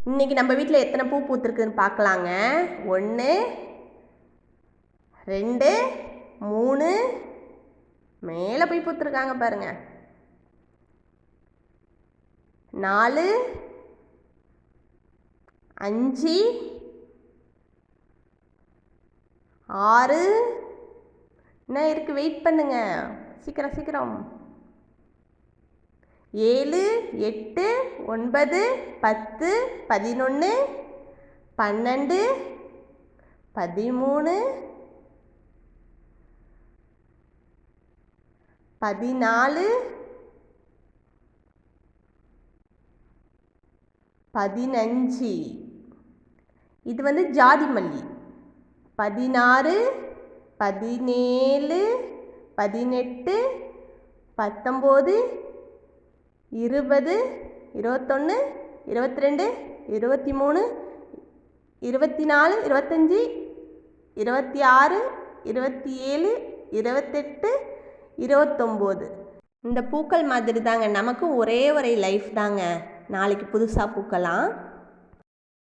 இன்னைக்கு நம்ம வீட்டில் எத்தனை பூ பூத்துருக்குன்னு பார்க்கலாங்க. 1 2 3 மேலே போய் பூத்துருக்காங்க பாருங்க. 4 5 6 என்ன இருக்கு, வெயிட் பண்ணுங்க, சீக்கிரம் சீக்கிரம். 7 8 9 10 11 12 13 14 15. இது ஜாதி மல்லி. 16 17 18 19 20 21 22 23 24 25 26 27 28 29. இந்த பூக்கள் மாதிரி தாங்க நமக்கும் ஒரே லைஃப் தாங்க. நாளைக்கு புதுசாக பூக்கலாம்.